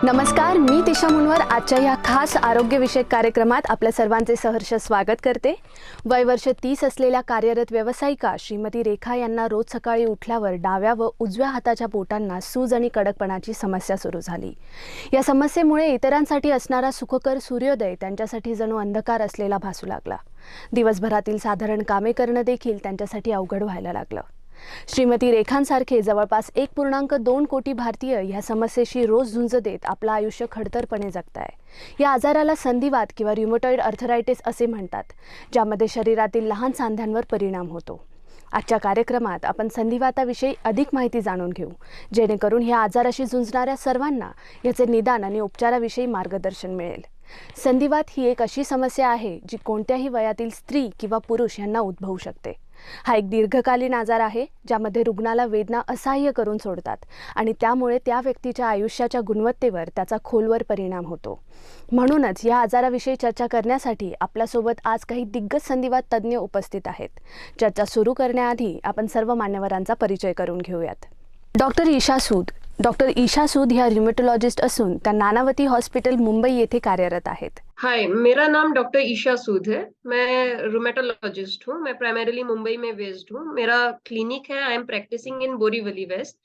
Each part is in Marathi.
नमस्कार, मी तिशा मुनवर आजच्या या खास आरोग्यविषयक कार्यक्रमात आपल्या सर्वांचे सहर्ष स्वागत करते. वय वर्ष 30 असलेल्या कार्यरत व्यावसायिका श्रीमती रेखा यांना रोज सकाळी उठल्यावर डाव्या व उजव्या हाताच्या बोटांना सूज आणि कडकपणाची समस्या सुरू झाली. या समस्येमुळे इतरांसाठी असणारा सुखकर सूर्योदय त्यांच्यासाठी जणू अंधकार असलेला भासू लागला. दिवसभरातील साधारण कामे करणं देखील त्यांच्यासाठी अवघड व्हायला लागलं. श्रीमती रेखांसारखे जवळपास 1.2 कोटी भारतीय ह्या समस्येशी रोज झुंज देत आपलं आयुष्य खडतरपणे जगताय. या आजाराला संधिवात किंवा र्युमॅटॉइड आर्थरायटिस असे म्हणतात, ज्यामध्ये शरीरातील लहान सांध्यांवर परिणाम होतो. आजच्या कार्यक्रमात आपण संधिवाताविषयी अधिक माहिती जाणून घेऊ, जेणेकरून ह्या आजाराशी झुंजणाऱ्या सर्वांना याचे निदान आणि उपचाराविषयी मार्गदर्शन मिळेल. संधिवात ही एक अशी समस्या आहे जी कोणत्याही वयातील स्त्री किंवा पुरुष यांना उद्भवू शकते. हा एक दीर्घकालीन आजार आहे, ज्यामध्ये रुग्णाला वेदना असह्य करून सोडतात आणि त्यामुळे त्या व्यक्तीच्या आयुष्याच्या गुणवत्तेवर त्याचा खोलवर परिणाम होतो. म्हणूनच या आजाराविषयी चर्चा करण्यासाठी आपल्यासोबत आज काही दिग्गज संधिवात तज्ज्ञ उपस्थित आहेत. चर्चा सुरू करण्याआधी आपण सर्व मान्यवरांचा परिचय करून घेऊयात. डॉक्टर ईशा सूद ह्या र्युमेटोलॉजिस्ट असून त्या नानावती हॉस्पिटल मुंबई येथे कार्यरत आहेत. हाय, मेरा नाम डॉक्टर ईशा सूद है. मैं रूमेटोलॉजिस्ट हूँ. मैं प्राइमरीली मुंबई में बेस्ड हूँ. मेरा क्लिनिक है. I am practicing in Borivali west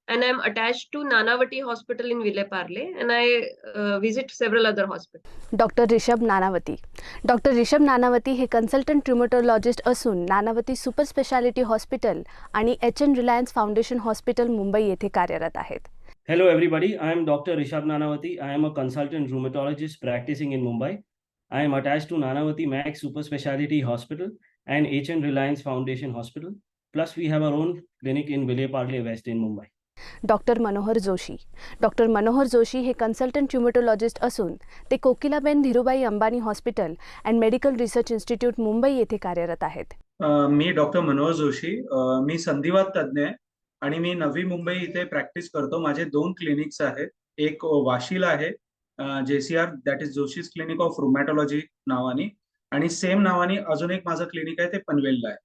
and I'm attached to Nanavati Hospital in Ville Parle and I visit several other hospitals. Doctor Rishabh Nanavati हे कन्सल्टंट र्युमेटोलॉजिस्ट असून नानावती सुपर स्पेशालिटी हॉस्पिटल आणि HN Reliance foundation hospital Mumbai येथे कार्यरत आहेत. Hello everybody, I am Dr. Rishabh Nanavati. I am a consultant rheumatologist practicing in Mumbai. I am attached to Nanavati Max Super Speciality Hospital and HN Reliance Foundation Hospital. Plus we have our own clinic in Ville Parle West in Mumbai. Doctor Manohar Joshi हे कन्सल्टंट र्युमेटोलॉजिस्ट असून ते Kokilaben Dhirubhai Ambani hospital and medical research institute Mumbai येथे कार्यरत आहेत. मी डॉक्टर मनोहर जोशी. मी संधिवात तज्ज्ञ आहे आणि मी नवी मुंबई इथे प्रॅक्टिस करतो. माझे 2 क्लिनिक्स आहेत. एक वाशीला आहे, JCR, that is Joshi's clinic of rheumatology नावाने, आणि सेम नावाने अजून एक माझं क्लिनिक आहे, ते पनवेलला आहे.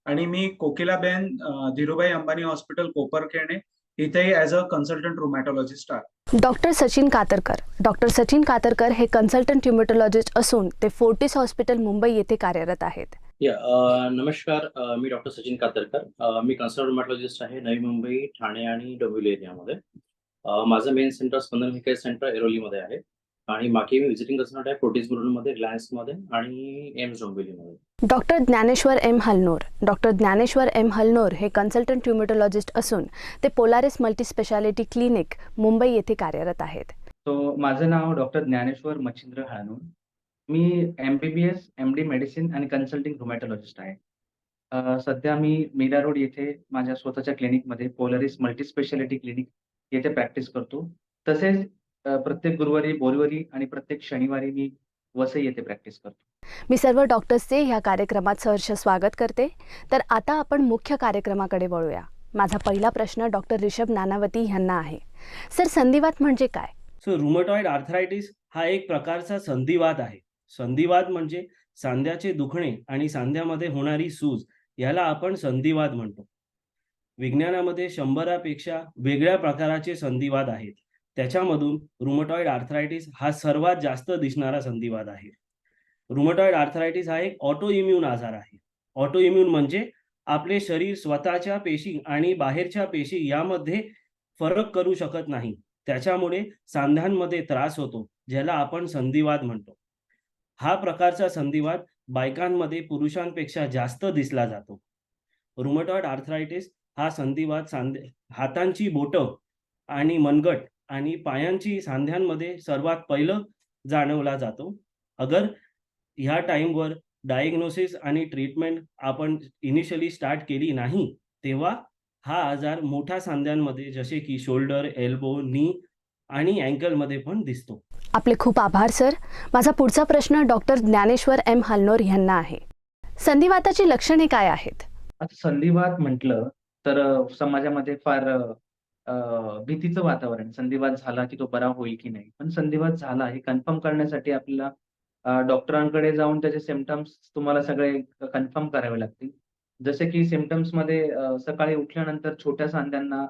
आणि मी कोकिलाबेन धीरूभाई अंबानी हॉस्पिटल कोपरखेरणे इथेही ॲज अ कन्सल्टंट रुमॅटॉलॉजिस्ट आहे. डॉक्टर सचिन कातरकर हे कन्सल्टंट र्युमेटोलॉजिस्ट असून ते फोर्टिस हॉस्पिटल मुंबई येथे कार्यरत आहेत. नमस्कार, मी डॉक्टर सचिन कातरकर. मी कन्सल्टंट रुमॅटॉलॉजिस्ट आहे नवी मुंबई, ठाणे आणि डोंबिवली एरियामध्ये. माझं मेन सेंटर स्पंदन हेल्थ सेंटर एरोलीमध्ये आहे आणि बाकी मी व्हिजिटिंग कन्सल्टंट आहे फोर्टिस ग्रुपमध्ये, रिलायन्समध्ये आणि AIIMS डोंबिवलीमध्ये. Doctor Dnyaneshwar M Halnor हे कन्सल्टंट र्युमेटोलॉजिस्ट असून ते पोलारिस मल्टीस्पेशालिटी क्लिनिक मुंबई येथे कार्यरत आहेत. माझं नाव डॉक्टर ज्ञानेश्वर मच्छिंद्र हळनोर. मी MBBS MD मेडिसिन आणि कन्सल्टिंग रुमॅटॉलॉजिस्ट आहे. सध्या मी मीरा रोड येथे माझ्या स्वतःच्या क्लिनिकमध्ये पोलारिस मल्टीस्पेशालिटी क्लिनिक येथे प्रॅक्टिस करतो. तसेच प्रत्येक गुरुवारी बोरीवली आणि प्रत्येक शनिवारी मी वसई येथे प्रॅक्टिस करतो. मी सर्व डॉक्टर्सचे ह्या कार्यक्रमात सहर्ष स्वागत करते. तर आता आपण मुख्य कार्यक्रमाकडे वळूया. माझा पहिला प्रश्न डॉक्टर ऋषभ नानावती यांना आहे. सर, संधिवात म्हणजे काय? रुमॅटॉइड आर्थरायटिस हा एक प्रकारचा संधिवात आहे. संधिवात म्हणजे सांध्याचे दुखणे आणि सांध्यामध्ये होणारी सूज याला आपण संधिवात म्हणतो. विज्ञानामध्ये 100पेक्षा वेगळ्या प्रकाराचे संधिवात आहेत. त्याच्यामधून रुमॅटॉइड आर्थरायटिस हा सर्वात जास्त दिसणारा संधिवात आहे. रुमॅटॉइड आर्थरायटिस हा एक ऑटो इम्यून आजार आहे. ऑटो इम्यून म्हणजे आपले शरीर स्वतःच्या पेशी आणि बाहेरच्या पेशी यामध्ये फरक करू शकत नाही. त्याच्यामुळे सांध्यांमध्ये त्रास होतो, ज्याला आपण संधिवात म्हणतो. हा प्रकारचा संधिवात बायकांमध्ये पुरुषांपेक्षा जास्त दिसला जातो. रुमॅटॉइड आर्थरायटिस हा संधिवात हातांची बोटं आणि मनगट आणि पायांची सांध्यांमध्ये सर्वात पहिलं जाणवला जातो. अगर ह्या टाइमवर डायग्नोसिस आणि ट्रीटमेंट आपण इनिशियली स्टार्ट केली नाही, तेव्हा हा आजार मोठ्या सांध्यांमध्ये जसे की शोल्डर, एल्बो, नी आणि अँकलमध्ये पण दिसतो. आपले खूप आभार सर. माझा पुढचा प्रश्न डॉक्टर ज्ञानेश्वर एम हलनोर यांना आहे. संधिवाताची लक्षणे काय आहेत? आता संधिवात म्हटलं तर समाजामध्ये फार भीतीचं वातावरण. संधिवात झाला की तो बरा होईल की नाही, पण संधिवात झाला हे कन्फर्म करण्यासाठी आपल्याला डॉक्टरांकडे जाऊन त्याचे सिम्पटम्स तुम्हाला सगळे कन्फर्म करावे लागतील. जसे की सिम्पटम्स मध्ये सकाळी उठल्यानंतर छोट्या सांध्यांना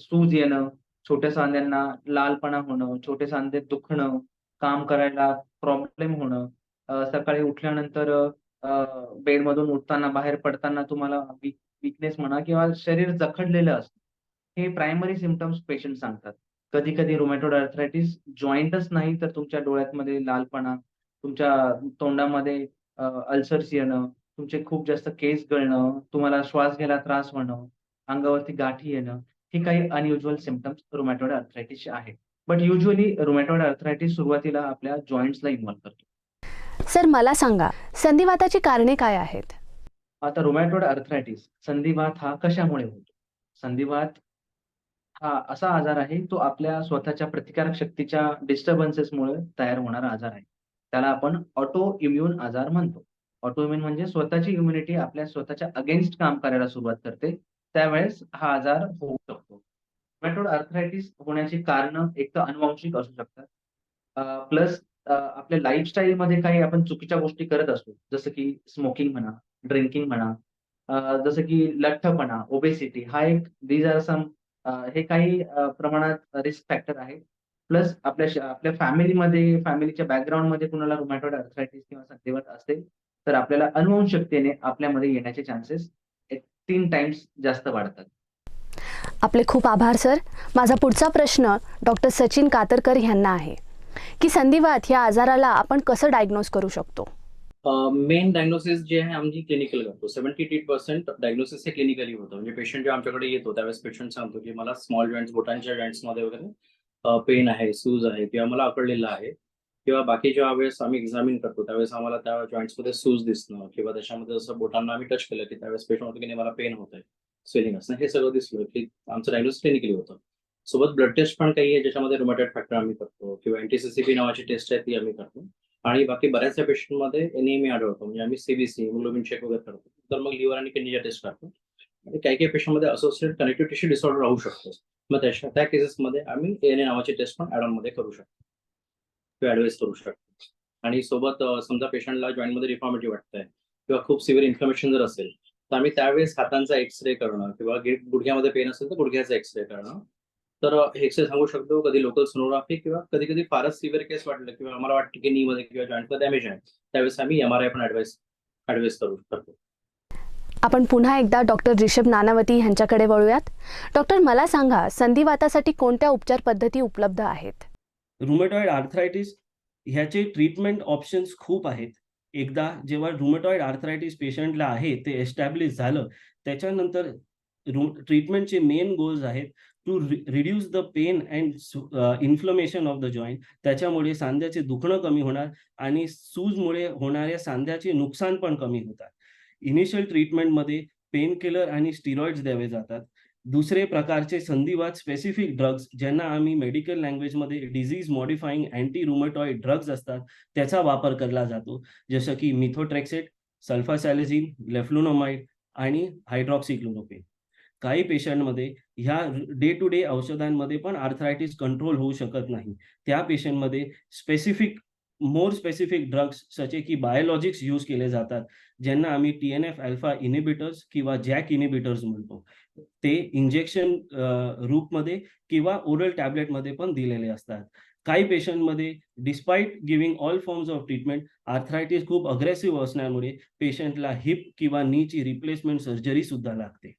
सूज येणं, छोट्या सांध्यांना लालपणा होणं, छोटे सांधे दुखणं, काम करायला प्रॉब्लेम होणं, सकाळी उठल्यानंतर बेडमधून उठताना, बाहेर पडताना तुम्हाला वीकनेस म्हणा किंवा शरीर जखडलेलं असतं. हे प्रायमरी सिम्प्टम्स पेशंट सांगतात. कधी-कधी रुमॅटॉइड आर्थरायटिस जॉइंटच नाही, तर तुमच्या डोळ्यामध्ये लालपणा, तुमच्या तोंडामध्ये अल्सर्स येणं, तुमचे खूप जास्त केस गळणं, तुम्हाला श्वास घ्यायला त्रास होणं, अंगावरती गाठी येणं, ही काही अनयुज्युअल सिम्प्टम्स रुमॅटॉइड आर्थरायटिसचे आहेत. बट युज्युअली रुमॅटॉइड आर्थरायटिस सुरुवातीला आपल्या जॉइंट्सला इन्व्हॉल्व करतो. सर मला सांगा, संधिवाताची कारणे काय आहेत? आता रुमॅटॉइड आर्थरायटिस, संधिवात हा कशामुळे होतो? संधिवात हा असा आजार आहे, तो आपल्या स्वतःच्या प्रतिकारक शक्तीच्या डिस्टर्बन्सेसमुळे तयार होणारा आजार आहे. त्याला आपण ऑटो इम्यून आजार म्हणतो. ऑटो इम्यून म्हणजे स्वतःची इम्युनिटी आपल्या स्वतःच्या अगेन्स्ट काम करायला सुरुवात करते. त्यावेळेस हा आजार होऊ शकतो. रुमॅटॉइड आर्थरायटिस होण्याची कारणं एक तर अनुवांशिक असू शकतात. प्लस आपल्या लाईफस्टाईलमध्ये काही आपण चुकीच्या गोष्टी करत असतो. जसं की स्मोकिंग म्हणा, ड्रिंकिंग म्हणा, जसं की लठ्ठपणा, ओबेसिटी हा एक दीज आर सम हे काही प्रमाणात रिस्क फॅक्टर आहे. प्लस आपल्या फॅमिलीमध्ये, फॅमिलीच्या बॅकग्राऊंडमध्ये कुणाला रुमॅटॉइड आर्थरायटिस किंवा संधिवात असेल, तर आपल्याला अनुवंशिकतेने आपल्यामध्ये येण्याचे चान्सेस 3 टाइम्स जास्त वाढतात. आपले खूप आभार सर. माझा पुढचा प्रश्न डॉक्टर सचिन कातरकर यांना आहे की संधिवात या आजाराला आपण कसं डायग्नोज करू शकतो? मेन डायग्नोसिस जे आहे आम्ही क्लिनिकल करतो. 78% डायग्नोसिस हे क्लिनिकली होतं. म्हणजे पेशंट जेव्हा आमच्याकडे येतो त्यावेळेस पेशंट सांगतो की मला स्मॉल जॉइंट्स, बोटांच्या जॉइंट्समध्ये वगैरे पेन आहे, सूज आहे किंवा मला अकडलेलं आहे किंवा बाकी ज्या वेळेस आम्ही एक्झामिन करतो त्यावेळेस आम्हाला त्या जॉइंट्समध्ये सूज दिसणं किंवा त्याच्यामध्ये जसं बोटांना आम्ही टच केलं की त्यावेळेस पेशंट होतं की नाही मला पेन होतंय, स्वेलिंग असणं, हे सगळं दिसलं की आमचं डायग्नोसिस क्लिनिकली होतं. सोबत ब्लड टेस्ट पण काही आहे ज्याच्यामध्ये रुमॅटॉइड फॅक्टर आम्ही करतो किंवा एनटीसीसीपी नावाची टेस्ट आहे ती आम्ही करतो. आणि बाकी बऱ्याचशा पेशंटमध्ये नेहमी आढळतो. म्हणजे आम्ही सीबीसी, हिमोग्लोबिन चेक वगैरे करतो. तर मग लिव्हर आणि किडनीच्या टेस्ट करतो. आणि काही पेशंटमध्ये असोसिएटेड कनेक्टिव्ह टिश्यू डिसऑर्डर राहू शकतो. मग त्या केसेसमध्ये आम्ही एएनए नावाची टेस्ट पण ॲड मध्ये करू शकतो किंवा ॲडवाइस करू शकतो. आणि सोबत समजा पेशंटला जॉईंटमध्ये डिफॉर्मिटी वाटतंय किंवा खूप सिव्हिअर इन्फ्लमेशन जर असेल तर आम्ही त्यावेळेस हातांचा एक्सरे करणं किंवा गुडघ्यामध्ये पेन असेल तर गुडघ्याचा एक्सरे करणं. तर एक्सरे सांगू शकतो, कधी लोकल सोनोग्राफी किंवा कधी कधी फारच सिव्हिअर केस वाटलं किंवा आम्हाला वाटतं की नी मध्ये किंवा जॉईंटला डॅमेज आहे त्यावेळेस आम्ही एमआरआय पण ॲडवाइस करू शकतो. आपण पुन्हा एकदा डॉक्टर रिषभ नानावती यांच्याकडे वळूयात. डॉक्टर मला सांगा, संधिवातासाठी कोणत्या उपचार पद्धती उपलब्ध आहेत? रुमॅटॉइड आर्थरायटिस ह्याचे ट्रीटमेंट ऑप्शन्स खूप आहेत. एकदा जेव्हा रुमॅटॉइड आर्थरायटिस पेशंटला आहे ते एस्टॅब्लिश झालं त्याच्यानंतर ट्रीटमेंटचे मेन गोल्स आहेत to reduce the pain and inflammation of the joint. त्याच्यामुळे सांध्याचे दुखणं कमी होणार आणि सूजमुळे होणाऱ्या सांध्याचे नुकसान पण कमी होतात. इनिशियल ट्रीटमेंटमध्ये पेन किलर आणि स्टिरॉइड्स द्यावे जातात. दुसरे प्रकारचे संधिवात स्पेसिफिक ड्रग्ज ज्यांना आम्ही मेडिकल लँग्वेजमध्ये डिझीज मॉडिफाईंग अँटी रुमॅटॉइड ड्रग्ज असतात त्याचा वापर केला जातो. जसं की मिथोट्रेक्सेट, सल्फासॅलिझिन, लेफ्लुनोमाइड आणि हायड्रॉक्सिक्लोरोक्विन. काही पेशंटमध्ये ह्या डे टू डे औषधांमध्ये पण आर्थरायटिस कंट्रोल होऊ शकत नाही. त्या पेशंटमध्ये मोर स्पेसिफिक ड्रग्स जसे की बायोलॉजिक्स यूज केले जातात, ज्यांना आम्ही TNF अल्फा इनिबिटर्स किंवा जॅक इनिबिटर्स म्हणतो. ते इंजेक्शन रूपमध्ये किंवा ओरल टॅबलेटमध्ये पण दिलेले असतात. काही पेशंटमध्ये despite giving all forms of treatment arthritis खूप अग्रेसिव्ह असल्यामुळे पेशंटला हिप किंवा नीची रिप्लेसमेंट सर्जरी सुद्धा लागते.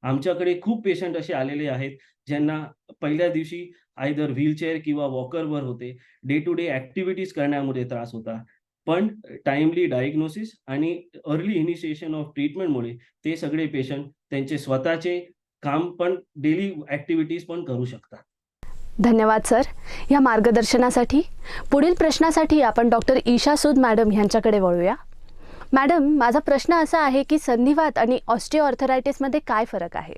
आमच्याकडे खूप पेशंट असे आलेले आहेत ज्यांना पहिल्या दिवशी आयदर व्हीलचेअर किंवा वॉकरवर होते. डे टू डे ॲक्टिव्हिटीज करण्यामध्ये त्रास होता. पण टाईमली डायग्नोसिस आणि अर्ली इनिशिएशन ऑफ ट्रीटमेंटमुळे ते सगळे पेशंट त्यांचे स्वतःचे काम पण डेली ॲक्टिव्हिटीज पण करू शकतात. धन्यवाद सर या मार्गदर्शनासाठी. पुढील प्रश्नासाठी आपण डॉक्टर ईशा सूद मॅडम यांच्याकडे वळूया. मॅडम, माझा प्रश्न असा आहे की संधिवात आणि ऑस्टिओआर्थराइटिसमध्ये काय फरक आहे?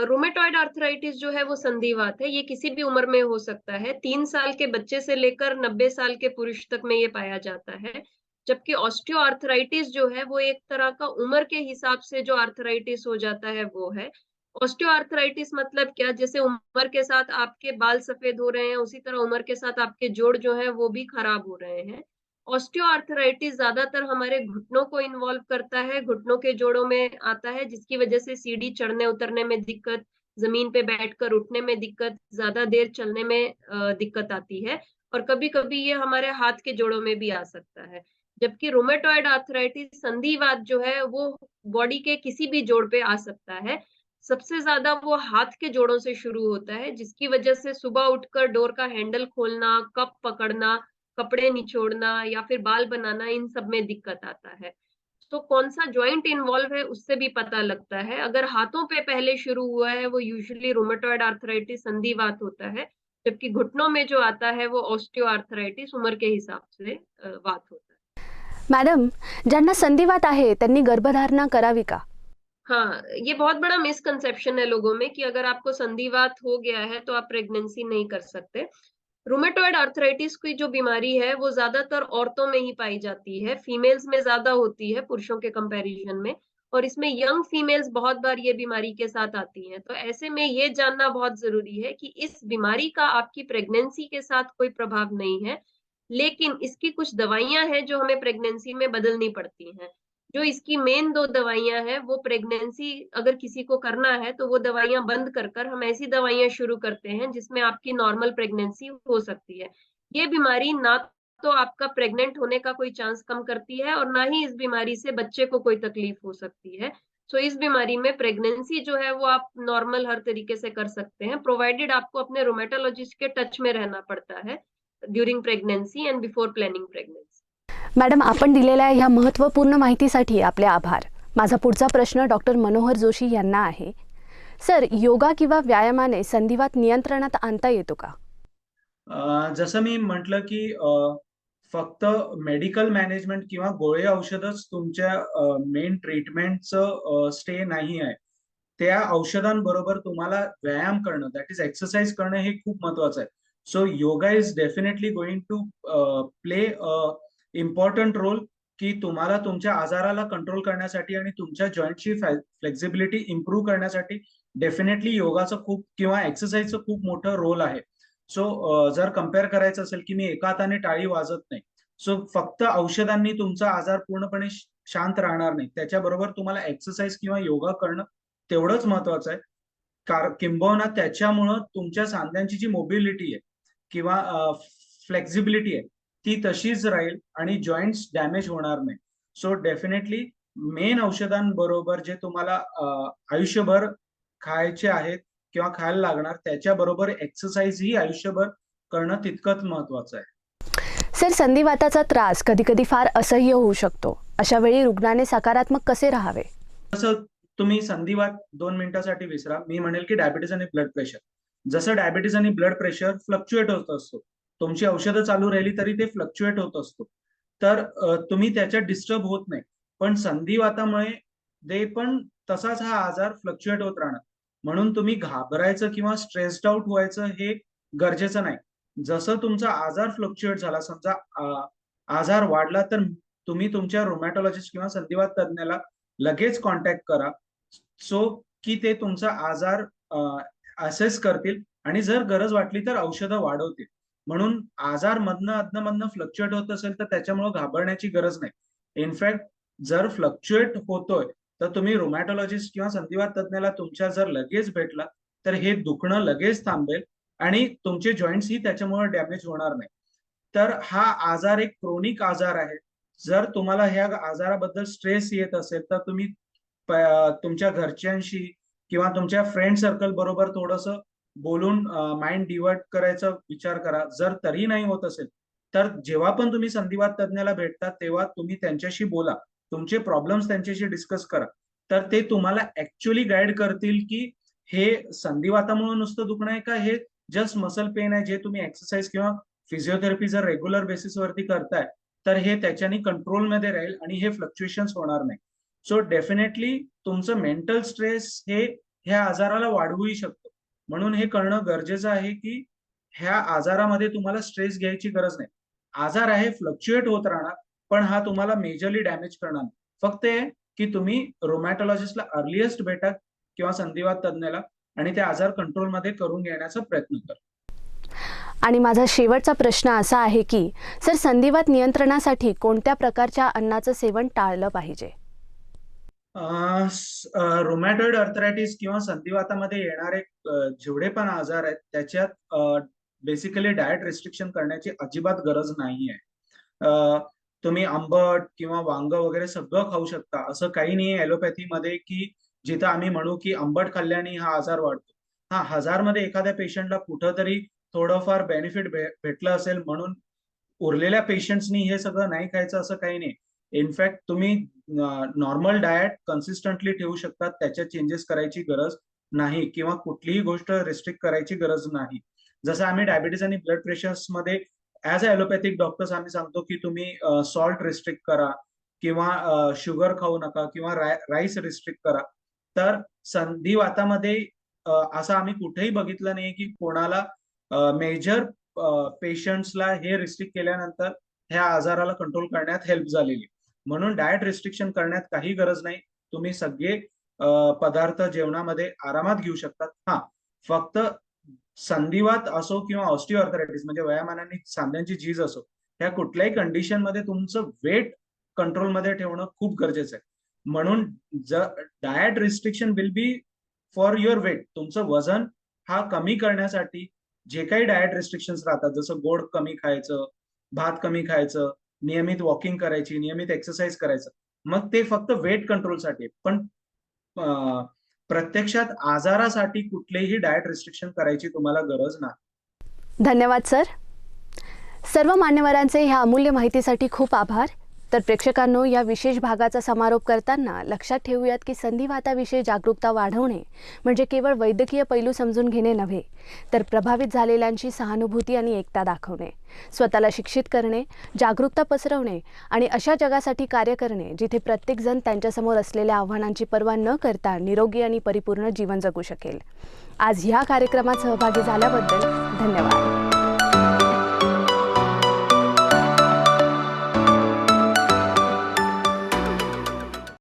रोमेटॉइड आर्थराइटिस जो है वो संधिवात है, ये किसी भी उम्र में हो सकता है। 3 साल के बच्चे से लेकर 90 साल के पुरुष तक में ये पाया जाता है। जबकि ऑस्टियोआर्थराइटिस जो है वो एक तरह का उम्र के हिसाब से जो आर्थराइटिस हो जाता है वो है। ऑस्टियोआर्थराइटिस मतलब क्या, जैसे उम्र के साथ आपके बाल सफेद हो रहे हैं उसी तरह उम्र के साथ आपके जोड़ जो है वो भी खराब हो रहे हैं। ऑस्टियोआर्थराइटिस ज्यादातर हमारे घुटनों को इन्वॉल्व करता है, घुटनों के जोड़ों में आता है, जिसकी वजह से सीढ़ी चढ़ने उतरने में दिक्कत, जमीन पे बैठकर उठने में दिक्कत, ज्यादा देर चलने में दिक्कत आती है, और कभी-कभी ये हमारे हाथ के जोड़ों में भी आ सकता है। जबकि रुमेटॉइड आर्थराइटिस संधिवात जो है वो बॉडी के किसी भी जोड़ पे आ सकता है। सबसे ज्यादा वो हाथ के जोड़ों से शुरू होता है, जिसकी वजह से सुबह उठकर डोर का हैंडल खोलना, कप पकड़ना, कपड़े निचोड़ना या फिर बाल बनाना, इन सब में दिक्कत आता है। तो कौन सा जॉइंट इन्वॉल्व है उससे भी पता लगता है। अगर हाथों पे पहले शुरू हुआ है वो यूजुअली रुमेटॉइड आर्थराइटिस संधिवात होता है, जबकि घुटनों में जो आता है वो ऑस्टियोआर्थराइटिस उम्र के हिसाब से वात होता है। मॅडम, ज्यांना संधिवात आहे त्यांनी गर्भधारणा करावी का? हाँ, ये बहुत बड़ा मिसकंसेप्शन है लोगों में कि अगर आपको संधिवात हो गया है तो आप प्रेगनेंसी नहीं कर सकते। रुमेटॉइड आर्थराइटिस की जो बीमारी है वो ज्यादातर औरतों में ही पाई जाती है, फीमेल्स में ज्यादा होती है पुरुषों के कंपैरिजन में, और इसमें यंग फीमेल्स बहुत बार ये बीमारी के साथ आती हैं। तो ऐसे में ये जानना बहुत जरूरी है कि इस बीमारी का आपकी प्रेगनेंसी के साथ कोई प्रभाव नहीं है, लेकिन इसकी कुछ दवाइयां हैं जो हमें प्रेगनेंसी में बदलनी पड़ती हैं। जो इसकी मेन 2 दवाइयां हैं वो प्रेगनेंसी अगर किसी को करना है तो वो दवाइयां बंद कर हम ऐसी दवाइयां शुरू करते हैं जिसमें आपकी नॉर्मल प्रेगनेंसी हो सकती है। ये बीमारी ना तो आपका प्रेग्नेंट होने का कोई चांस कम करती है और ना ही इस बीमारी से बच्चे को कोई तकलीफ हो सकती है। सो इस बीमारी में प्रेगनेंसी जो है वो आप नॉर्मल हर तरीके से कर सकते हैं, प्रोवाइडेड आपको अपने रोमेटोलॉजिस्ट के टच में रहना पड़ता है during pregnancy end before planning pregnancy. Madam, आपण दिलेल्या ह्या महत्त्वपूर्ण माहितीसाठी आपले आभार. माझा पुढचा प्रश्न डॉक्टर मनोहर जोशी यांना आहे. सर, योगा किंवा व्यायामाने संधिवात नियंत्रणात आणता येतो का? जसं मी म्हटलं की फक्त मेडिकल मॅनेजमेंट किंवा गोळी औषधच तुमच्या मेन ट्रीटमेंटचं स्टे नाही आहे. त्या औषधांबरोबर तुम्हाला व्यायाम करणं, दॅट इज एक्सरसाइज करणं हे खूप महत्वाचं आहे. So yoga is definitely going to play important role की तुम्हाला तुमच्या आजाराला कंट्रोल करण्यासाठी आणि तुमच्या जॉईंटची फ्लेक्झिबिलिटी इम्प्रूव्ह करण्यासाठी डेफिनेटली योगाचं खूप किंवा एक्सरसाइजचं खूप मोठं रोल आहे. सो जर कम्पेअर करायचं असेल की मी एका हाताने टाळी वाजत नाही, सो फक्त औषधांनी तुमचा आजार पूर्णपणे शांत राहणार नाही, त्याच्याबरोबर तुम्हाला एक्सरसाइज किंवा योगा करणं तेवढंच महत्वाचं आहे. किंबहुना त्याच्यामुळं तुमच्या सांध्यांची जी मोबिलिटी आहे किंवा फ्लेक्झिबिलिटी आहे ती तशीच राहील आणि जॉईंट्स डॅमेज होणार नाही. सो डेफिनेटली मेन औषधांबरोबर जे तुम्हाला आयुष्यभर खायचे आहेत किंवा खायला लागणार त्याच्याबरोबर एक्सरसाइज ही आयुष्यभर करणं तितकंच महत्वाचं आहे. सर, संधिवाताचा त्रास कधी-कधी फार असह्य होऊ शकतो. अशा वेळी रुग्णाने सकारात्मक कसे राहावे? तसं तुम्ही संधिवात 2 मिनिटासाठी विसरा. मी म्हणेल की डायबिटीज आणि ब्लड प्रेशर. जसं डायबिटीज आणि ब्लड प्रेशर फ्लक्च्युएट होत असतो, तुमची औषधं चालू राहिली तरी ते फ्लक्च्युएट होत असतो, तर तुम्ही त्याच्यात डिस्टर्ब होत नाही. पण संधिवातामुळे ते पण तसाच हा आजार फ्लक्च्युएट होत राहणार. म्हणून तुम्ही घाबरायचं किंवा स्ट्रेस्ड आउट व्हायचं हे गरजेचं नाही. जसं तुमचा आजार फ्लक्च्युएट झाला, समजा आजार वाढला, तर तुम्ही तुमच्या रोमॅटॉलॉजिस्ट किंवा संधिवात तज्ञाला लगेच कॉन्टॅक्ट करा, सो की ते तुमचा आजार असेस करतील आणि जर गरज वाटली तर औषधं वाढवतील. म्हणून आजार अधनं फ्लक्च्युएट होत असेल तर त्याच्यामुळे घाबरण्याची गरज नाही. इनफॅक्ट जर फ्लक्च्युएट होतोय तर तुम्ही रोमॅटॉलॉजिस्ट किंवा संधिवात तज्ञाला तुमच्या जर लगेच भेटला तर हे दुखणं लगेच थांबेल आणि तुमचे जॉईंट्स ही त्याच्यामुळे डॅमेज होणार नाही. तर हा आजार एक क्रोनिक आजार आहे. जर तुम्हाला ह्या आजाराबद्दल स्ट्रेस येत असेल तर तुम्ही तुमच्या घरच्यांशी किंवा तुमच्या फ्रेंड सर्कल बरोबर थोडंसं बोलून माइंड डिव्हर्ट करायचा विचार करा. जर तरी नाही होत असेल तर जेव्हा पण तुम्ही संधिवात तज्ञाला भेटता तेव्हा तुम्ही त्यांच्याशी बोला, तुमचे प्रॉब्लेम्स त्यांच्याशी डिस्कस करा, तर ते तुम्हाला ऍक्च्युअली गाईड करतील की हे संधिवातामुळे नुसतं दुखणं आहे का हे जस्ट मसल पेन आहे, जे तुम्ही एक्सरसाइज किंवा फिजिओथेरपी जर रेग्युलर बेसिसवरती करताय तर हे त्याच्याने कंट्रोलमध्ये राहील आणि हे फ्लक्च्युएशन्स होणार नाही. सो डेफिनेटली तुमचं मेंटल स्ट्रेस हे ह्या आजाराला वाढवूही शकतो. म्हणून हे कळणं गरजेचं आहे की ह्या आजारामध्ये तुम्हाला स्ट्रेस घ्यायची गरज नाही. आजार आहे, फ्लक्च्युएट होत राहणार, पण हा तुम्हाला मेजरली डॅमेज करणार. फक्त हे की तुम्ही रोमॅटॉलॉजिस्टला अर्लिएस्ट भेटा किंवा संधिवात तज्ञाला आणि ते आजार कंट्रोलमध्ये करून घेण्याचा प्रयत्न करा. आणि माझा शेवटचा प्रश्न असा आहे की सर, संधिवात नियंत्रणासाठी कोणत्या प्रकारच्या अन्नाचं सेवन टाळलं पाहिजे? रुमॅटॉइड अर्थरायटिस किंवा संधिवातामध्ये येणारे जेवढे पण आजार आहेत त्याच्यात बेसिकली डाएट रिस्ट्रिक्शन करण्याची अजिबात गरज नाहीये. तुम्ही आंबट किंवा वांग वगैरे सगळं खाऊ शकता. असं काही नाही ॲलोपॅथीमध्ये की जिथं आम्ही म्हणू की आंबट खाल्ल्याने हा आजार वाढतो. हा 1000 मध्ये एखाद्या पेशंटला कुठंतरी थोडंफार बेनिफिट भेटलं असेल म्हणून उरलेल्या पेशंट्सनी हे सगळं नाही खायचं असं काही नाही. इनफॅक्ट तुम्ही नॉर्मल डाएट कन्सिस्टंटली ठेवू शकतात. त्याच्यात चेंजेस करायची गरज नाही किंवा कुठलीही गोष्ट रिस्ट्रिक्ट करायची गरज नाही. जसं आम्ही डायबिटीज आणि ब्लड प्रेशर्स मध्ये ऍज अ ॲलोपॅथिक डॉक्टर्स आम्ही सांगतो की तुम्ही सॉल्ट रिस्ट्रिक्ट करा किंवा शुगर खाऊ नका किंवा राईस रिस्ट्रिक्ट करा. तर संधिवातामध्ये असं आम्ही कुठेही बघितलं नाही की कोणाला मेजर पेशंट्सला हे रिस्ट्रिक्ट केल्यानंतर ह्या आजाराला कंट्रोल करण्यात हेल्प झालेली. म्हणून डाएट रिस्ट्रिक्शन करण्यात काही गरज नाही. तुम्ही सगळे पदार्थ जेवणामध्ये आरामात घेऊ शकतात. हा, फक्त संधिवात असो किंवा ऑस्टिओआर्थरायटिस म्हणजे वयामानाने सांध्यांची झीज असो, ह्या कुठल्याही कंडिशन मध्ये तुमचं वेट कंट्रोलमध्ये ठेवणं खूप गरजेचं आहे. म्हणून diet restriction will be for your weight. तुमचं वजन हा कमी करण्यासाठी जे काही डाएट रिस्ट्रिक्शन्स राहतात, जसं गोड कमी खायचं, भात कमी खायचं, नियमित वॉकिंग करायची, नियमित एक्सरसाइज करायचं, मग ते फक्त वेट कंट्रोलसाठी. पण प्रत्यक्षात आजारासाठी कुठलेही डाएट रिस्ट्रिक्शन करायची तुम्हाला गरज नाही. धन्यवाद सर. सर्व मान्यवरांचे ह्या अमूल्य माहितीसाठी खूप आभार. तर प्रेक्षकांनो, या विशेष भागाचा समारोप करताना लक्षात ठेवूयात की संधिवाताविषयी जागरूकता वाढवणे म्हणजे केवळ वैद्यकीय पैलू समजून घेणे नव्हे, तर प्रभावित झालेल्यांची सहानुभूती आणि एकता दाखवणे, स्वतःला शिक्षित करणे, जागरूकता पसरवणे आणि अशा जगासाठी कार्य करणे जिथे प्रत्येकजण त्यांच्यासमोर असलेल्या आव्हानांची पर्वा न करता निरोगी आणि परिपूर्ण जीवन जगू शकेल. आज ह्या कार्यक्रमात सहभागी झाल्याबद्दल धन्यवाद.